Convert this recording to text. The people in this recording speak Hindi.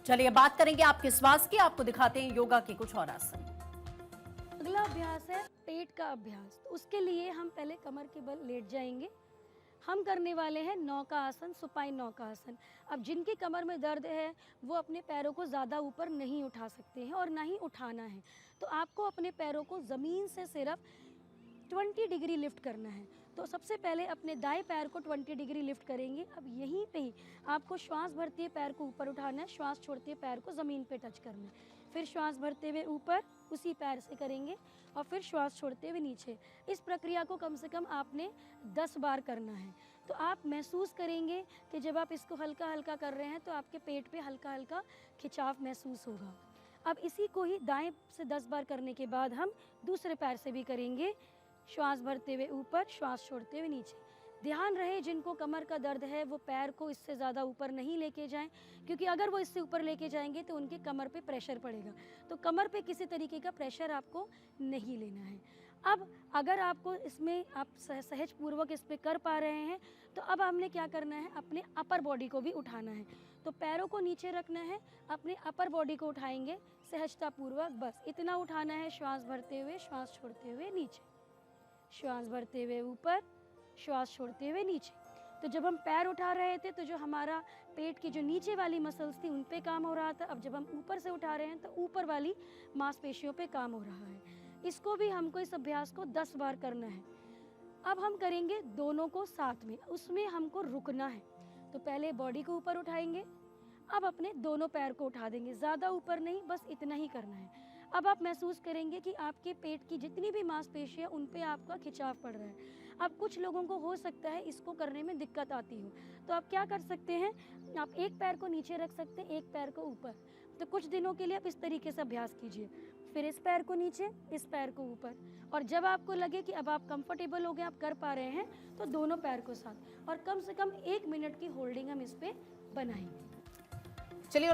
चलिए बात करेंगे आपके स्वास्थ्य की, आपको दिखाते हैं योगा के कुछ और आसन। अगला अभ्यास है पेट का अभ्यास। तो उसके लिए हम पहले कमर के बल लेट जाएंगे। हम करने वाले हैं नौका आसन, सुपाइन नौका आसन। अब जिनकी कमर में दर्द है वो अपने पैरों को ज़्यादा ऊपर नहीं उठा सकते हैं और ना ही उठाना है। तो आपको अपने पैरों को ज़मीन से सिर्फ 20 डिग्री लिफ्ट करना है। तो सबसे पहले अपने दाएं पैर को 20 डिग्री लिफ्ट करेंगे। अब यहीं पे ही आपको श्वास भरते हुए पैर को ऊपर उठाना है, श्वास छोड़ते हुए पैर को ज़मीन पे टच करना है। फिर श्वास भरते हुए ऊपर उसी पैर से करेंगे और फिर श्वास छोड़ते हुए नीचे। इस प्रक्रिया को कम से कम आपने 10 बार करना है। तो आप महसूस करेंगे कि जब आप इसको हल्का हल्का कर रहे हैं तो आपके पेट पे हल्का हल्का खिंचाव महसूस होगा। अब इसी को ही दाएं से 10 बार करने के बाद हम दूसरे पैर से भी करेंगे। श्वास भरते हुए ऊपर, श्वास छोड़ते हुए नीचे। ध्यान रहे जिनको कमर का दर्द है वो पैर को इससे ज़्यादा ऊपर नहीं लेके जाएं, क्योंकि अगर वो इससे ऊपर लेके जाएंगे तो उनके कमर पे प्रेशर पड़ेगा। तो कमर पे किसी तरीके का प्रेशर आपको नहीं लेना है। अब अगर आपको इसमें आप सहज पूर्वक इस पे कर पा रहे हैं तो अब हमने क्या करना है, अपने अपर बॉडी को भी उठाना है। तो पैरों को नीचे रखना है, अपने अपर बॉडी को उठाएंगे सहजता पूर्वक, बस इतना उठाना है। श्वास भरते हुए, श्वास छोड़ते हुए नीचे, श्वास भरते हुए ऊपर, श्वास छोड़ते हुए नीचे। तो जब हम पैर उठा रहे थे तो जो हमारा पेट की जो नीचे वाली मसल्स थी उन पे काम हो रहा था। अब जब हम ऊपर से उठा रहे हैं तो ऊपर वाली मांसपेशियों पे काम हो रहा है। इसको भी हमको, इस अभ्यास को 10 बार करना है। अब हम करेंगे दोनों को साथ में, उसमें हमको रुकना है। तो पहले बॉडी को ऊपर उठाएंगे, अब अपने दोनों पैर को उठा देंगे, ज़्यादा ऊपर नहीं, बस इतना ही करना है। अब आप महसूस करेंगे कि आपके पेट की जितनी भी मांसपेशियां उन पे आपका खिंचाव पड़ रहा है। अब कुछ लोगों को हो सकता है इसको करने में दिक्कत आती हो, तो आप क्या कर सकते हैं, आप एक पैर को नीचे रख सकते हैं, एक पैर को ऊपर। तो कुछ दिनों के लिए आप इस तरीके से अभ्यास कीजिए। फिर इस पैर को नीचे, इस पैर को ऊपर, और जब आपको लगे कि अब आप कंफर्टेबल हो गए, आप कर पा रहे हैं, तो दोनों पैर को साथ, और कम से कम 1 मिनट की होल्डिंग हम इस पे बनाएंगे।